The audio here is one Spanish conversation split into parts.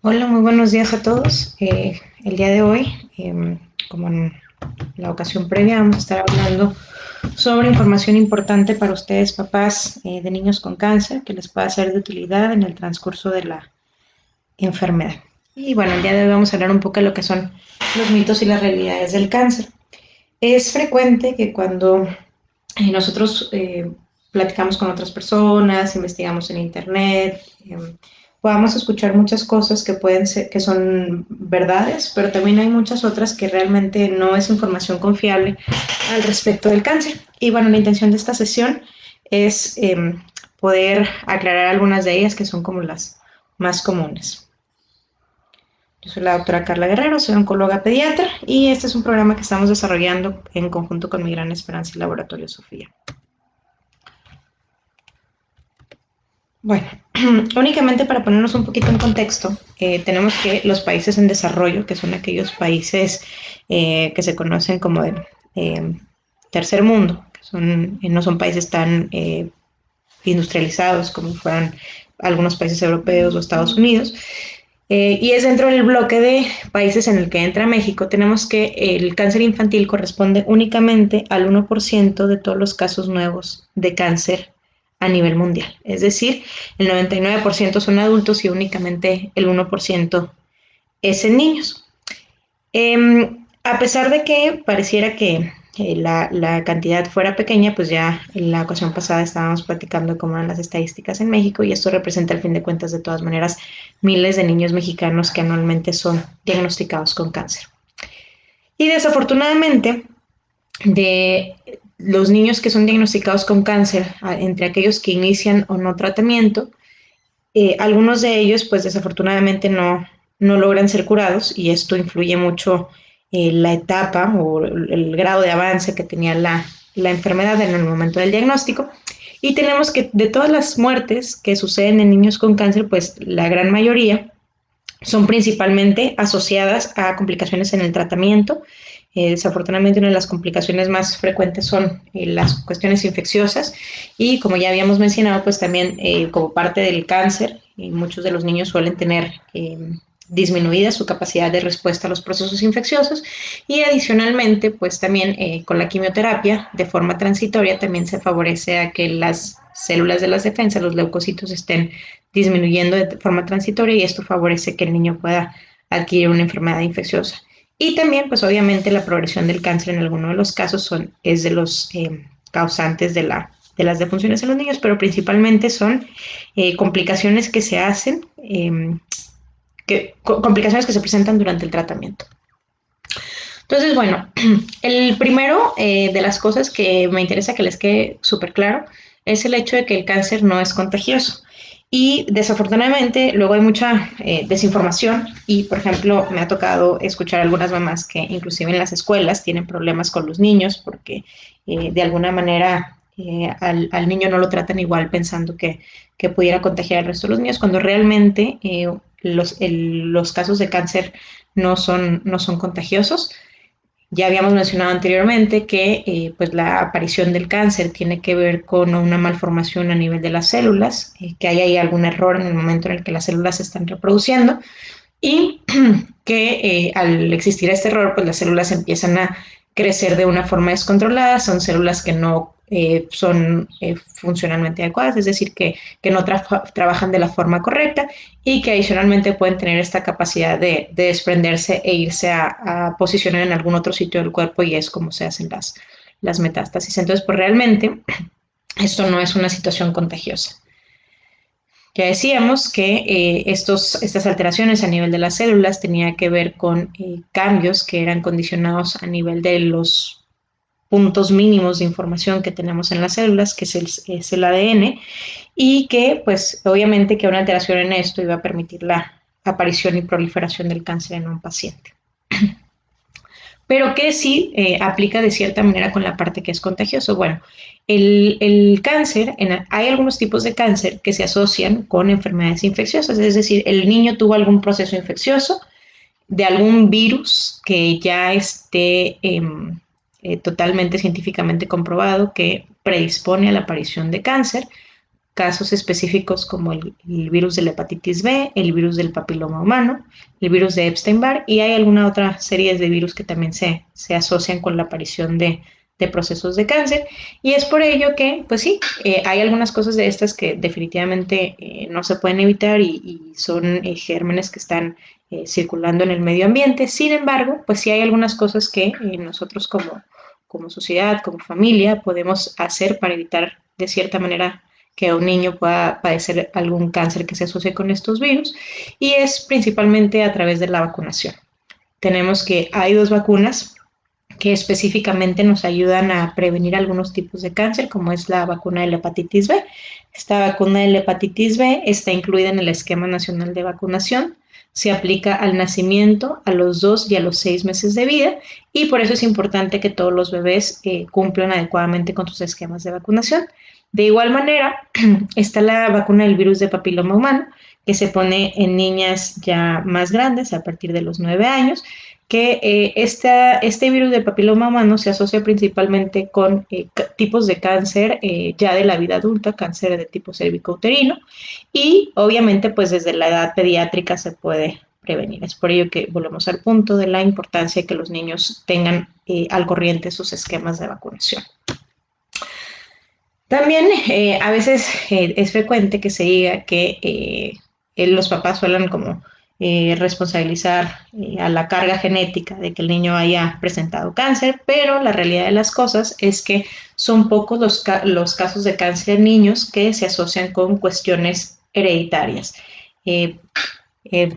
Hola, muy buenos días a todos. El día de hoy, como en la ocasión previa, vamos a estar hablando sobre información importante para ustedes, papás de niños con cáncer, que les pueda ser de utilidad en el transcurso de la enfermedad. Y bueno, el día de hoy vamos a hablar un poco de lo que son los mitos y las realidades del cáncer. Es frecuente que cuando nosotros platicamos con otras personas, investigamos en internet, podamos escuchar muchas cosas que pueden ser, que son verdades, pero también hay muchas otras que realmente no es información confiable al respecto del cáncer. Y bueno, la intención de esta sesión es poder aclarar algunas de ellas que son como las más comunes. Yo soy la doctora Carla Guerrero, soy oncóloga pediatra y este es un programa que estamos desarrollando en conjunto con Mi Gran Esperanza y Laboratorio Sofía. Bueno, únicamente para ponernos un poquito en contexto, tenemos que los países en desarrollo, que son aquellos países que se conocen como de tercer mundo, que no son países tan industrializados como fueran algunos países europeos o Estados Unidos, y es dentro del bloque de países en el que entra México, tenemos que el cáncer infantil corresponde únicamente al 1% de todos los casos nuevos de cáncer a nivel mundial. Es decir, el 99% son adultos y únicamente el 1% es en niños. A pesar de que pareciera que la cantidad fuera pequeña, pues ya en la ocasión pasada estábamos platicando cómo eran las estadísticas en México y esto representa al fin de cuentas de todas maneras miles de niños mexicanos que anualmente son diagnosticados con cáncer. Y desafortunadamente, de los niños que son diagnosticados con cáncer, entre aquellos que inician o no tratamiento, algunos de ellos, pues desafortunadamente no logran ser curados y esto influye mucho la etapa o el grado de avance que tenía la enfermedad en el momento del diagnóstico. Y tenemos que de todas las muertes que suceden en niños con cáncer, pues la gran mayoría son principalmente asociadas a complicaciones en el tratamiento. Desafortunadamente, una de las complicaciones más frecuentes son las cuestiones infecciosas y como ya habíamos mencionado, pues también como parte del cáncer, muchos de los niños suelen tener disminuida su capacidad de respuesta a los procesos infecciosos y adicionalmente, pues también con la quimioterapia de forma transitoria también se favorece a que las células de las defensas, los leucocitos, estén disminuyendo de forma transitoria y esto favorece que el niño pueda adquirir una enfermedad infecciosa. Y también, pues obviamente, la progresión del cáncer en algunos de los casos es de los causantes de las defunciones en los niños, pero principalmente son complicaciones que se hacen, complicaciones que se presentan durante el tratamiento. Entonces, bueno, el primero de las cosas que me interesa que les quede súper claro es el hecho de que el cáncer no es contagioso. Y desafortunadamente luego hay mucha desinformación y, por ejemplo, me ha tocado escuchar a algunas mamás que inclusive en las escuelas tienen problemas con los niños porque de alguna manera al niño no lo tratan igual pensando que pudiera contagiar al resto de los niños, cuando realmente los casos de cáncer no son contagiosos. Ya habíamos mencionado anteriormente que pues la aparición del cáncer tiene que ver con una malformación a nivel de las células, que hay ahí algún error en el momento en el que las células se están reproduciendo y que al existir este error, pues las células empiezan a crecer de una forma descontrolada, son células que no son funcionalmente adecuadas, es decir, que no trabajan de la forma correcta y que adicionalmente pueden tener esta capacidad de desprenderse e irse a posicionar en algún otro sitio del cuerpo y es como se hacen las metástasis. Entonces, pues realmente esto no es una situación contagiosa. Ya decíamos que estas alteraciones a nivel de las células tenían que ver con cambios que eran condicionados a nivel de los puntos mínimos de información que tenemos en las células, que es el ADN, y que pues obviamente que una alteración en esto iba a permitir la aparición y proliferación del cáncer en un paciente. Pero que sí aplica de cierta manera con la parte que es contagioso. Bueno, el cáncer, hay algunos tipos de cáncer que se asocian con enfermedades infecciosas, es decir, el niño tuvo algún proceso infeccioso de algún virus que ya esté totalmente científicamente comprobado que predispone a la aparición de cáncer, casos específicos como el virus de la hepatitis B, el virus del papiloma humano, el virus de Epstein-Barr, y hay alguna otra serie de virus que también se asocian con la aparición de procesos de cáncer. Y es por ello que, pues sí, hay algunas cosas de estas que definitivamente no se pueden evitar y son gérmenes que están circulando en el medio ambiente. Sin embargo, pues sí hay algunas cosas que nosotros como sociedad, como familia, podemos hacer para evitar de cierta manera que un niño pueda padecer algún cáncer que se asocie con estos virus, y es principalmente a través de la vacunación. Tenemos que hay dos vacunas que específicamente nos ayudan a prevenir algunos tipos de cáncer, como es la vacuna de la hepatitis B. Esta vacuna de la hepatitis B está incluida en el Esquema Nacional de Vacunación, se aplica al nacimiento, a los 2 y a los 6 meses de vida, y por eso es importante que todos los bebés cumplan adecuadamente con sus esquemas de vacunación. De igual manera, está la vacuna del virus de papiloma humano, que se pone en niñas ya más grandes, a partir de los 9 años, que este virus del papiloma humano se asocia principalmente con tipos de cáncer ya de la vida adulta, cáncer de tipo cervicouterino, y obviamente pues desde la edad pediátrica se puede prevenir. Es por ello que volvemos al punto de la importancia de que los niños tengan al corriente sus esquemas de vacunación. También a veces es frecuente que se diga que los papás suelen como responsabilizar a la carga genética de que el niño haya presentado cáncer, pero la realidad de las cosas es que son pocos los casos de cáncer en niños que se asocian con cuestiones hereditarias. Eh,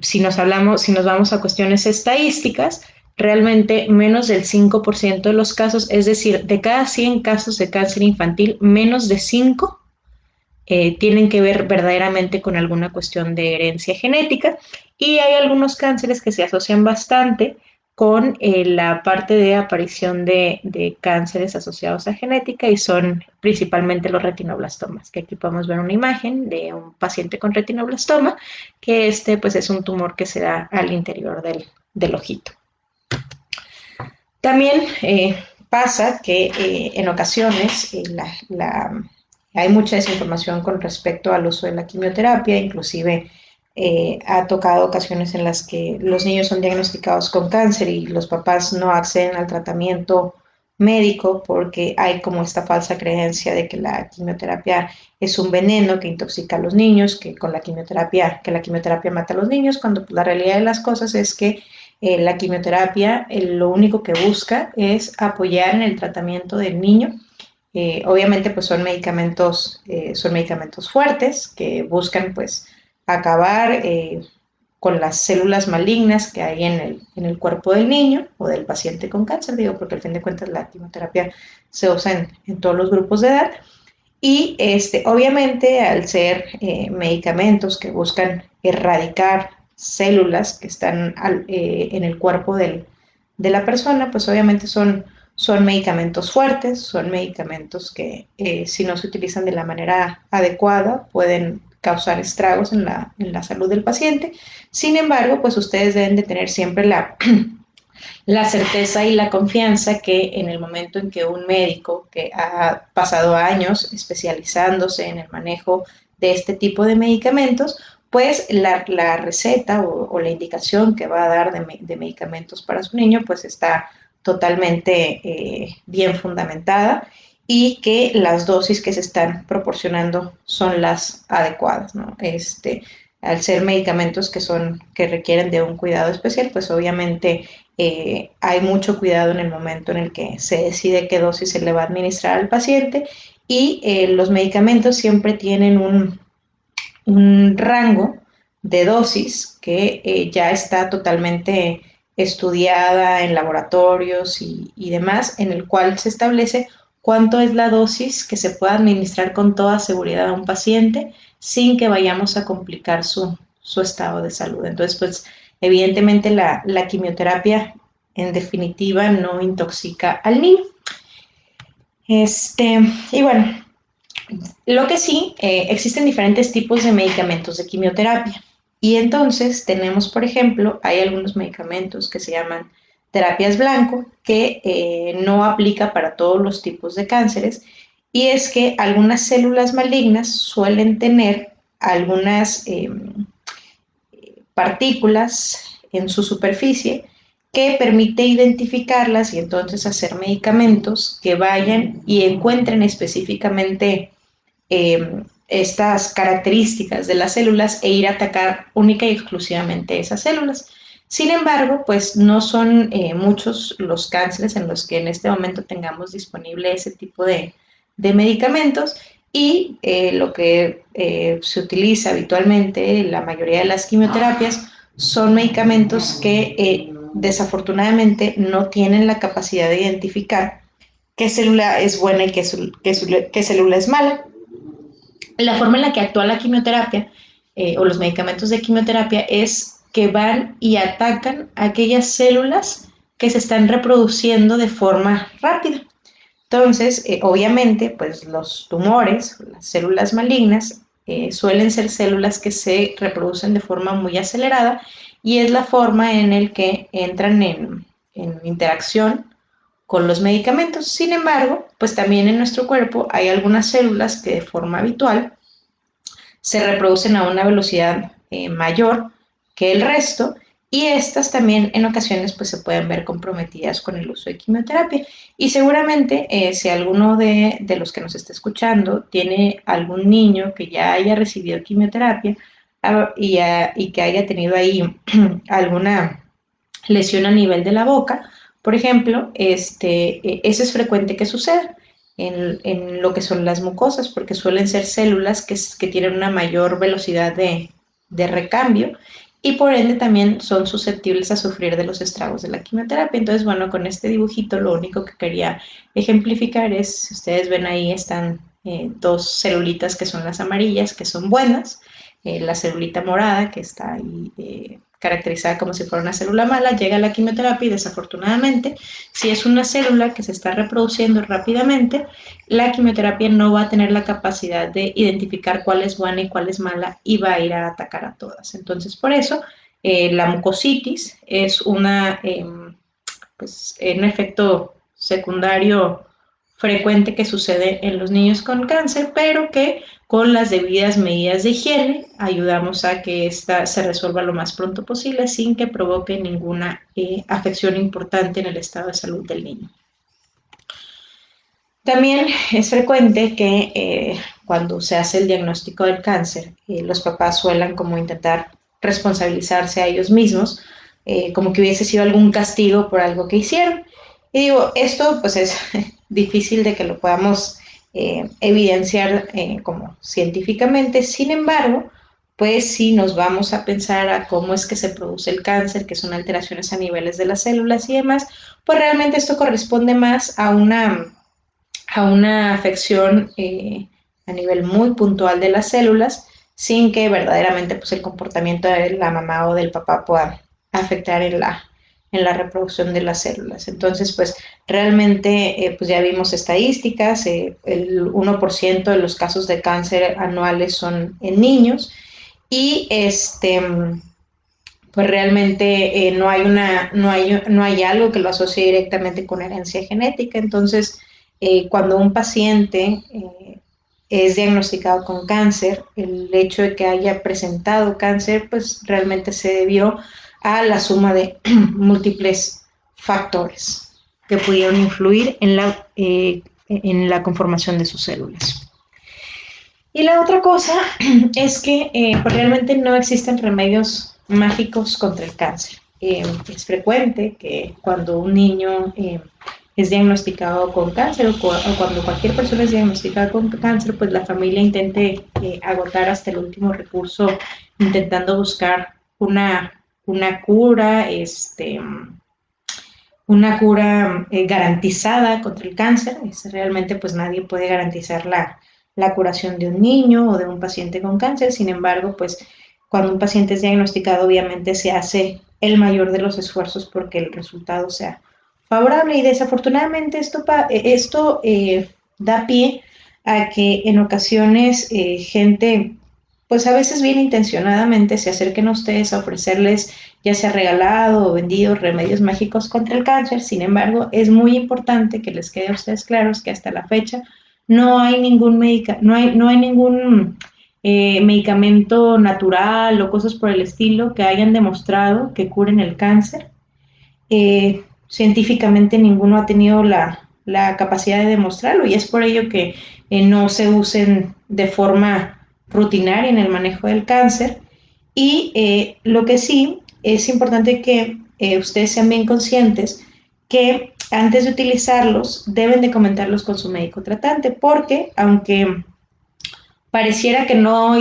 si nos vamos a cuestiones estadísticas, realmente menos del 5% de los casos, es decir, de cada 100 casos de cáncer infantil, menos de 5 tienen que ver verdaderamente con alguna cuestión de herencia genética, y hay algunos cánceres que se asocian bastante con la parte de aparición de cánceres asociados a genética, y son principalmente los retinoblastomas, que aquí podemos ver una imagen de un paciente con retinoblastoma, que pues es un tumor que se da al interior del ojito. También pasa que en ocasiones hay mucha desinformación con respecto al uso de la quimioterapia, inclusive ha tocado ocasiones en las que los niños son diagnosticados con cáncer y los papás no acceden al tratamiento médico porque hay como esta falsa creencia de que la quimioterapia es un veneno que intoxica a los niños, que la quimioterapia mata a los niños, cuando la realidad de las cosas es que la quimioterapia lo único que busca es apoyar en el tratamiento del niño. Obviamente pues son medicamentos fuertes que buscan pues acabar con las células malignas que hay en el cuerpo del niño o del paciente con cáncer, digo, porque al fin de cuentas la quimioterapia se usa en todos los grupos de edad. Y obviamente al ser medicamentos que buscan erradicar células que están en el cuerpo de la persona, pues obviamente son medicamentos fuertes, son medicamentos que si no se utilizan de la manera adecuada pueden causar estragos en la salud del paciente. Sin embargo, pues ustedes deben de tener siempre la certeza y la confianza que en el momento en que un médico que ha pasado años especializándose en el manejo de este tipo de medicamentos, pues la receta o la indicación que va a dar de medicamentos para su niño, pues está totalmente bien fundamentada, y que las dosis que se están proporcionando son las adecuadas, ¿no? Al ser medicamentos que requieren de un cuidado especial, pues obviamente hay mucho cuidado en el momento en el que se decide qué dosis se le va a administrar al paciente, y los medicamentos siempre tienen un rango de dosis que ya está totalmente estudiada en laboratorios y demás, en el cual se establece cuánto es la dosis que se puede administrar con toda seguridad a un paciente sin que vayamos a complicar su estado de salud. Entonces, pues evidentemente la quimioterapia en definitiva no intoxica al niño. Y bueno, lo que sí, existen diferentes tipos de medicamentos de quimioterapia. Y entonces tenemos, por ejemplo, hay algunos medicamentos que se llaman terapias blanco, que no aplica para todos los tipos de cánceres, y es que algunas células malignas suelen tener algunas partículas en su superficie que permite identificarlas y entonces hacer medicamentos que vayan y encuentren específicamente estas características de las células e ir a atacar única y exclusivamente esas células. Sin embargo, pues no son muchos los cánceres en los que en este momento tengamos disponible ese tipo de medicamentos y lo que se utiliza habitualmente, la mayoría de las quimioterapias, son medicamentos que desafortunadamente no tienen la capacidad de identificar qué célula es buena y qué célula es mala. La forma en la que actúa la quimioterapia o los medicamentos de quimioterapia es que van y atacan aquellas células que se están reproduciendo de forma rápida. Entonces, obviamente, pues los tumores, las células malignas, suelen ser células que se reproducen de forma muy acelerada y es la forma en la que entran en interacción con los medicamentos. Sin embargo, pues también en nuestro cuerpo hay algunas células que de forma habitual se reproducen a una velocidad mayor que el resto y estas también en ocasiones pues se pueden ver comprometidas con el uso de quimioterapia. Y seguramente si alguno de los que nos está escuchando tiene algún niño que ya haya recibido quimioterapia y que haya tenido ahí alguna lesión a nivel de la boca, por ejemplo, eso es frecuente que suceda en lo que son las mucosas, porque suelen ser células que tienen una mayor velocidad de recambio y por ende también son susceptibles a sufrir de los estragos de la quimioterapia. Entonces, bueno, con este dibujito lo único que quería ejemplificar es, si ustedes ven ahí, están dos celulitas que son las amarillas, que son buenas, la celulita morada, que está ahí caracterizada como si fuera una célula mala, llega a la quimioterapia y desafortunadamente, si es una célula que se está reproduciendo rápidamente, la quimioterapia no va a tener la capacidad de identificar cuál es buena y cuál es mala y va a ir a atacar a todas. Entonces, por eso, la mucositis es pues, un efecto secundario frecuente que sucede en los niños con cáncer, pero que con las debidas medidas de higiene ayudamos a que esta se resuelva lo más pronto posible sin que provoque ninguna afección importante en el estado de salud del niño. También es frecuente que cuando se hace el diagnóstico del cáncer, los papás suelen como intentar responsabilizarse a ellos mismos, como que hubiese sido algún castigo por algo que hicieron. Y digo, esto pues es difícil de que lo podamos evidenciar como científicamente, sin embargo, pues si nos vamos a pensar a cómo es que se produce el cáncer, que son alteraciones a niveles de las células y demás, pues realmente esto corresponde más a una afección a nivel muy puntual de las células, sin que verdaderamente pues, el comportamiento de la mamá o del papá pueda afectar en la reproducción de las células. Entonces, pues realmente pues ya vimos estadísticas, el 1% de los casos de cáncer anuales son en niños y pues realmente no hay algo que lo asocie directamente con herencia genética. Entonces, cuando un paciente es diagnosticado con cáncer, el hecho de que haya presentado cáncer, pues realmente se debió a la suma de múltiples factores que pudieron influir en la conformación de sus células. Y la otra cosa es que pues realmente no existen remedios mágicos contra el cáncer. Es frecuente que cuando un niño es diagnosticado con cáncer o cuando cualquier persona es diagnosticada con cáncer, pues la familia intente agotar hasta el último recurso intentando buscar una cura, una cura garantizada contra el cáncer. Realmente pues nadie puede garantizar la curación de un niño o de un paciente con cáncer. Sin embargo, pues cuando un paciente es diagnosticado, obviamente se hace el mayor de los esfuerzos porque el resultado sea favorable. Y desafortunadamente esto da pie a que en ocasiones gente, pues a veces bien intencionadamente, se acerquen a ustedes a ofrecerles ya sea regalado o vendido remedios mágicos contra el cáncer. Sin embargo, es muy importante que les quede a ustedes claros que hasta la fecha no hay ningún medicamento natural o cosas por el estilo que hayan demostrado que curen el cáncer. Científicamente ninguno ha tenido la capacidad de demostrarlo y es por ello que no se usen de forma rutinaria en el manejo del cáncer. Y lo que sí es importante que ustedes sean bien conscientes que antes de utilizarlos deben de comentarlos con su médico tratante, porque aunque pareciera que no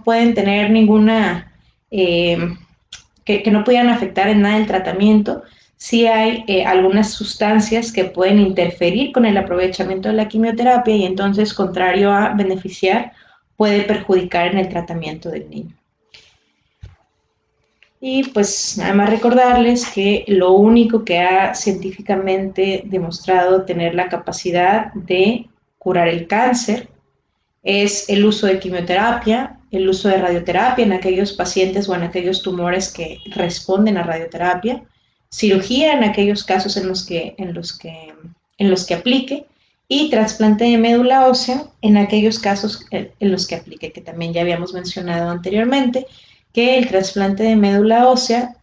pueden tener ninguna eh, que no pudieran afectar en nada el tratamiento, sí hay algunas sustancias que pueden interferir con el aprovechamiento de la quimioterapia y entonces, contrario a beneficiar, puede perjudicar en el tratamiento del niño. Y pues nada más recordarles que lo único que ha científicamente demostrado tener la capacidad de curar el cáncer es el uso de quimioterapia, el uso de radioterapia en aquellos pacientes o en aquellos tumores que responden a radioterapia, cirugía en aquellos casos en los que aplique y trasplante de médula ósea en aquellos casos en los que aplique, que también ya habíamos mencionado anteriormente, que el trasplante de médula ósea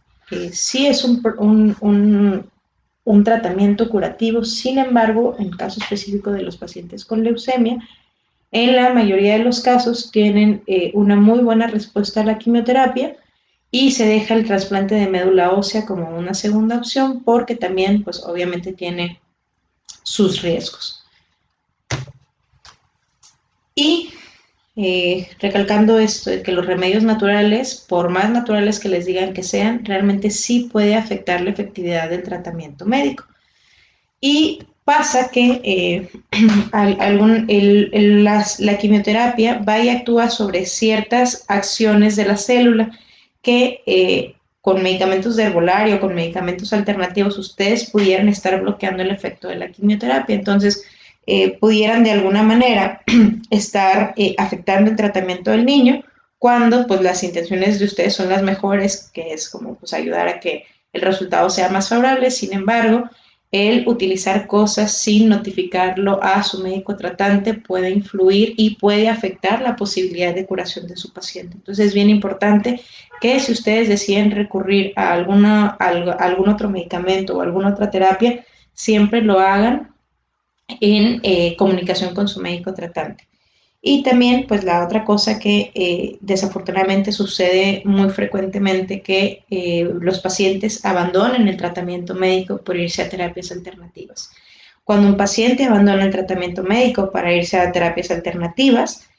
sí es un tratamiento curativo, sin embargo, en el caso específico de los pacientes con leucemia, en la mayoría de los casos tienen una muy buena respuesta a la quimioterapia y se deja el trasplante de médula ósea como una segunda opción porque también, pues obviamente tiene sus riesgos. Y recalcando esto de que los remedios naturales, por más naturales que les digan que sean, realmente sí puede afectar la efectividad del tratamiento médico. Y pasa que la quimioterapia va y actúa sobre ciertas acciones de la célula que con medicamentos de herbolario, con medicamentos alternativos, ustedes pudieran estar bloqueando el efecto de la quimioterapia. Entonces, pudieran de alguna manera estar afectando el tratamiento del niño cuando pues las intenciones de ustedes son las mejores, que es como pues ayudar a que el resultado sea más favorable. Sin embargo, el utilizar cosas sin notificarlo a su médico tratante puede influir y puede afectar la posibilidad de curación de su paciente. Entonces es bien importante que si ustedes deciden recurrir a algún otro medicamento o alguna otra terapia, siempre lo hagan en comunicación con su médico tratante. Y también, pues la otra cosa que desafortunadamente sucede muy frecuentemente que los pacientes abandonen el tratamiento médico por irse a terapias alternativas. Cuando un paciente abandona el tratamiento médico para irse a terapias alternativas,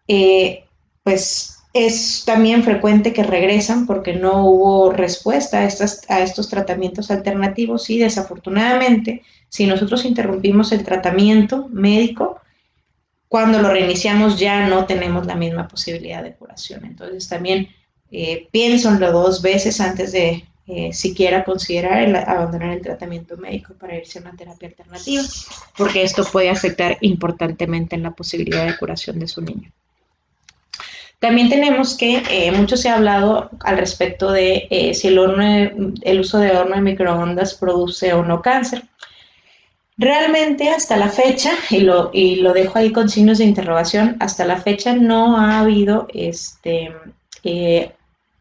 eh, pues es también frecuente que regresan porque no hubo respuesta a estos tratamientos alternativos y desafortunadamente, si nosotros interrumpimos el tratamiento médico, cuando lo reiniciamos ya no tenemos la misma posibilidad de curación. Entonces también piénsenlo dos veces antes de siquiera considerar abandonar el tratamiento médico para irse a una terapia alternativa, porque esto puede afectar importantemente en la posibilidad de curación de su niño. También tenemos que, mucho se ha hablado al respecto de si el uso de horno de microondas produce o no cáncer. Realmente hasta la fecha, y lo dejo ahí con signos de interrogación, hasta la fecha no ha habido eh,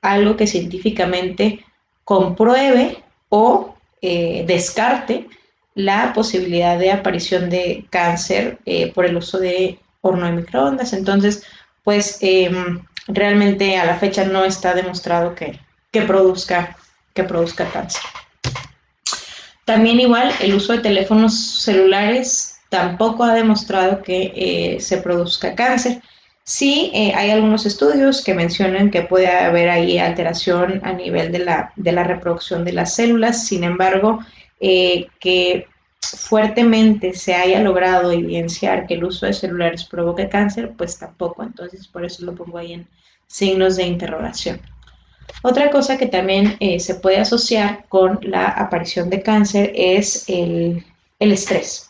algo que científicamente compruebe o descarte la posibilidad de aparición de cáncer por el uso de horno de microondas. Entonces, pues realmente a la fecha no está demostrado que produzca cáncer. También igual el uso de teléfonos celulares tampoco ha demostrado que se produzca cáncer. Sí, hay algunos estudios que mencionan que puede haber ahí alteración a nivel de la reproducción de las células, sin embargo, que fuertemente se haya logrado evidenciar que el uso de celulares provoque cáncer, pues tampoco. Entonces, por eso lo pongo ahí en signos de interrogación. Otra cosa que también se puede asociar con la aparición de cáncer es el estrés.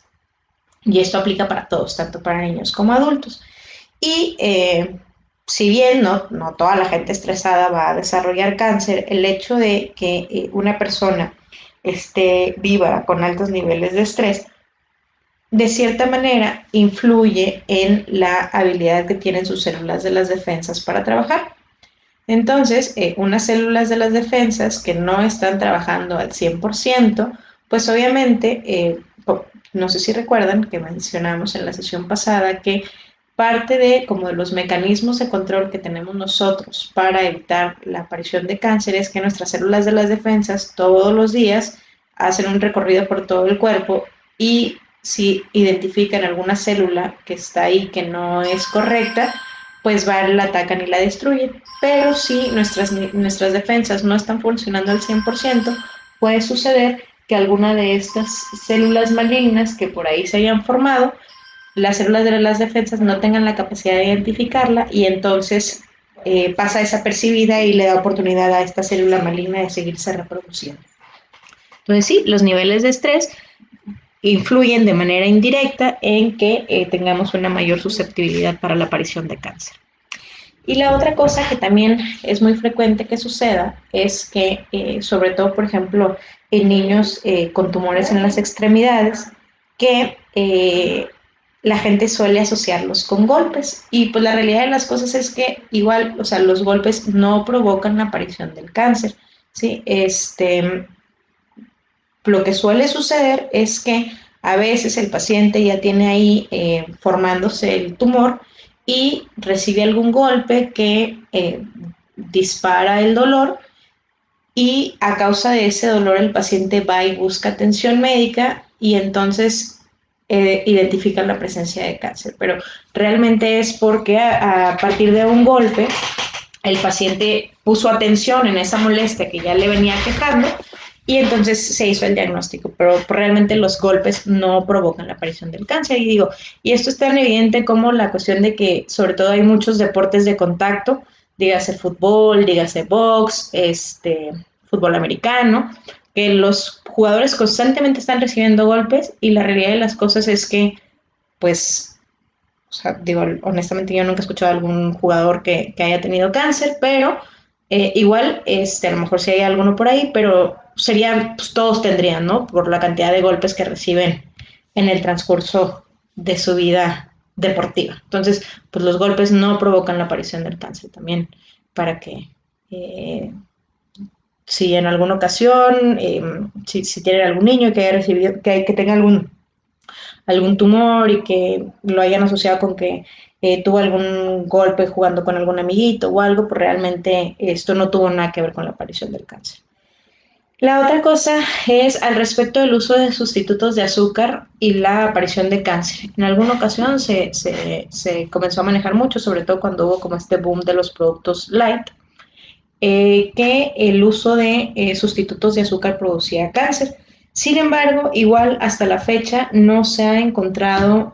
Y esto aplica para todos, tanto para niños como adultos. Y si bien no toda la gente estresada va a desarrollar cáncer, el hecho de que una persona esté viva con altos niveles de estrés de cierta manera influye en la habilidad que tienen sus células de las defensas para trabajar. Entonces, unas células de las defensas que no están trabajando al 100%, pues obviamente, no sé si recuerdan que mencionamos en la sesión pasada que parte de como de los mecanismos de control que tenemos nosotros para evitar la aparición de cáncer es que nuestras células de las defensas todos los días hacen un recorrido por todo el cuerpo y si identifican alguna célula que está ahí que no es correcta, pues van, la atacan y la destruyen. Pero si nuestras defensas no están funcionando al 100%, puede suceder que alguna de estas células malignas que por ahí se hayan formado, las células de las defensas no tengan la capacidad de identificarla y entonces pasa desapercibida y le da oportunidad a esta célula maligna de seguirse reproduciendo. Entonces sí, los niveles de estrés influyen de manera indirecta en que tengamos una mayor susceptibilidad para la aparición de cáncer. Y la otra cosa que también es muy frecuente que suceda es que, sobre todo, por ejemplo, en niños con tumores en las extremidades, que la gente suele asociarlos con golpes. Y pues la realidad de las cosas es que igual, o sea, los golpes no provocan la aparición del cáncer, ¿sí? Lo que suele suceder es que a veces el paciente ya tiene ahí formándose el tumor y recibe algún golpe que dispara el dolor y a causa de ese dolor el paciente va y busca atención médica y entonces identifica la presencia de cáncer. Pero realmente es porque a partir de un golpe el paciente puso atención en esa molestia que ya le venía quejando y entonces se hizo el diagnóstico, pero realmente los golpes no provocan la aparición del cáncer. Y digo, y esto es tan evidente como la cuestión de que sobre todo hay muchos deportes de contacto, dígase fútbol, dígase box, fútbol americano, que los jugadores constantemente están recibiendo golpes y la realidad de las cosas es que, pues, o sea, digo, honestamente yo nunca he escuchado a algún jugador que haya tenido cáncer, pero igual, a lo mejor sí hay alguno por ahí, pero serían, pues todos tendrían, ¿no? Por la cantidad de golpes que reciben en el transcurso de su vida deportiva. Entonces, pues los golpes no provocan la aparición del cáncer también, para que eh, si en alguna ocasión, si tienen algún niño que haya recibido, que tenga algún tumor y que lo hayan asociado con que tuvo algún golpe jugando con algún amiguito o algo, pues realmente esto no tuvo nada que ver con la aparición del cáncer. La otra cosa es al respecto del uso de sustitutos de azúcar y la aparición de cáncer. En alguna ocasión se comenzó a manejar mucho, sobre todo cuando hubo como este boom de los productos light, que el uso de sustitutos de azúcar producía cáncer. Sin embargo, igual hasta la fecha no se ha encontrado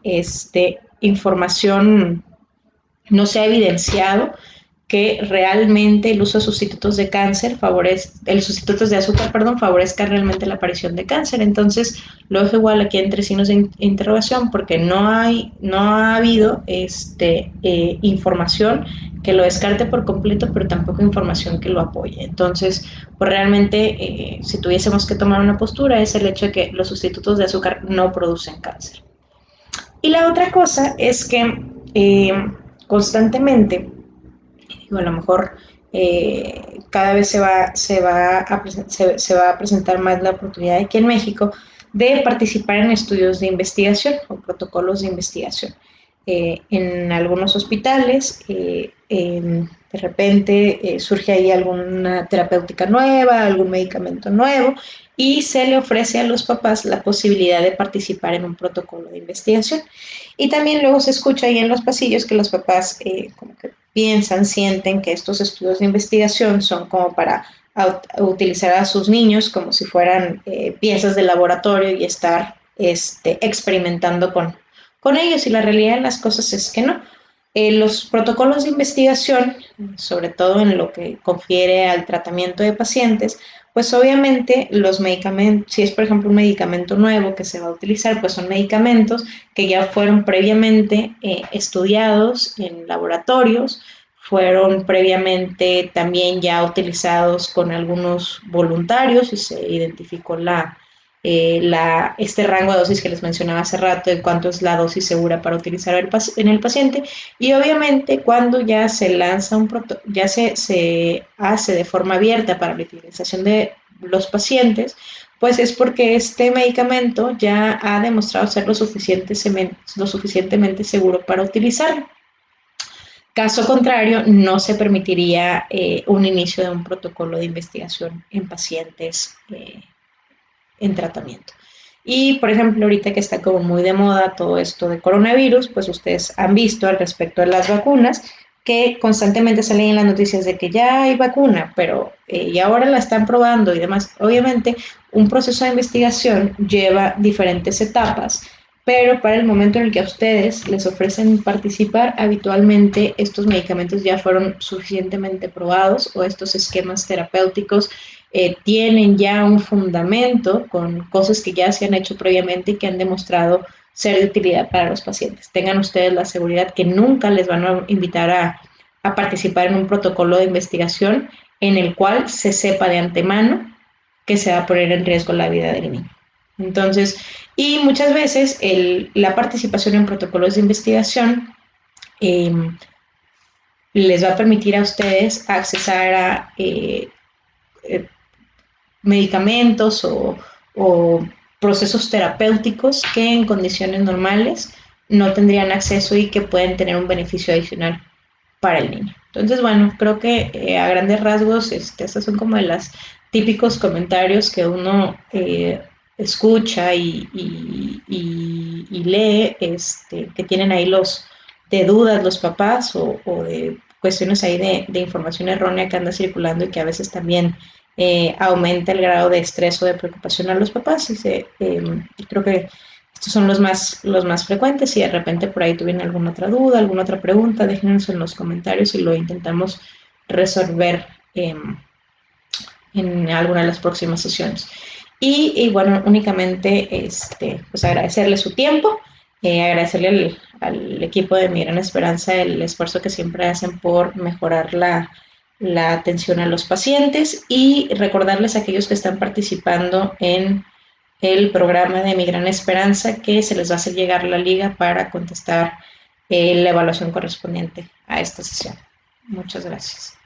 información, no se ha evidenciado que realmente el uso de sustitutos de cáncer el sustitutos de azúcar, perdón, favorezca realmente la aparición de cáncer. Entonces, lo dejo igual aquí entre signos de interrogación porque no ha habido información que lo descarte por completo, pero tampoco información que lo apoye. Entonces, pues realmente, si tuviésemos que tomar una postura, es el hecho de que los sustitutos de azúcar no producen cáncer. Y la otra cosa es que constantemente, digo, a lo mejor cada vez se va a presentar más la oportunidad aquí en México de participar en estudios de investigación o protocolos de investigación. En algunos hospitales, de repente surge ahí alguna terapéutica nueva, algún medicamento nuevo y se le ofrece a los papás la posibilidad de participar en un protocolo de investigación. Y también luego se escucha ahí en los pasillos que los papás como que piensan, sienten que estos estudios de investigación son como para utilizar a sus niños como si fueran piezas de laboratorio y estar experimentando con ellos. Y la realidad de las cosas es que no. Los protocolos de investigación, sobre todo en lo que confiere al tratamiento de pacientes, pues obviamente los medicamentos, si es por ejemplo un medicamento nuevo que se va a utilizar, pues son medicamentos que ya fueron previamente estudiados en laboratorios, fueron previamente también ya utilizados con algunos voluntarios y se identificó este rango de dosis que les mencionaba hace rato, de cuánto es la dosis segura para utilizar en el paciente, y obviamente cuando ya se lanza ya se hace de forma abierta para la utilización de los pacientes, pues es porque este medicamento ya ha demostrado ser lo suficientemente seguro para utilizarlo. Caso contrario, no se permitiría un inicio de un protocolo de investigación en pacientes en tratamiento. Y, por ejemplo, ahorita que está como muy de moda todo esto de coronavirus, pues ustedes han visto al respecto de las vacunas que constantemente salen en las noticias de que ya hay vacuna, pero y ahora la están probando y demás. Obviamente, un proceso de investigación lleva diferentes etapas, pero para el momento en el que a ustedes les ofrecen participar, habitualmente estos medicamentos ya fueron suficientemente probados o estos esquemas terapéuticos tienen ya un fundamento con cosas que ya se han hecho previamente y que han demostrado ser de utilidad para los pacientes. Tengan ustedes la seguridad que nunca les van a invitar a participar en un protocolo de investigación en el cual se sepa de antemano que se va a poner en riesgo la vida del niño. Entonces, y muchas veces la participación en protocolos de investigación eh, les va a permitir a ustedes accesar a eh, medicamentos o procesos terapéuticos que en condiciones normales no tendrían acceso y que pueden tener un beneficio adicional para el niño. Entonces, bueno, creo que a grandes rasgos, estos son como de los típicos comentarios que uno escucha y lee, que tienen ahí los de dudas los papás o de cuestiones ahí de información errónea que anda circulando y que a veces también aumenta el grado de estrés o de preocupación a los papás. Creo que estos son los más frecuentes. Si de repente por ahí tuvieron alguna otra duda, alguna otra pregunta, déjenos en los comentarios y lo intentamos resolver en alguna de las próximas sesiones. Y bueno, únicamente pues agradecerle su tiempo, agradecerle al equipo de Mi Gran Esperanza el esfuerzo que siempre hacen por mejorar la atención a los pacientes y recordarles a aquellos que están participando en el programa de Mi Gran Esperanza que se les va a hacer llegar la liga para contestar la evaluación correspondiente a esta sesión. Muchas gracias.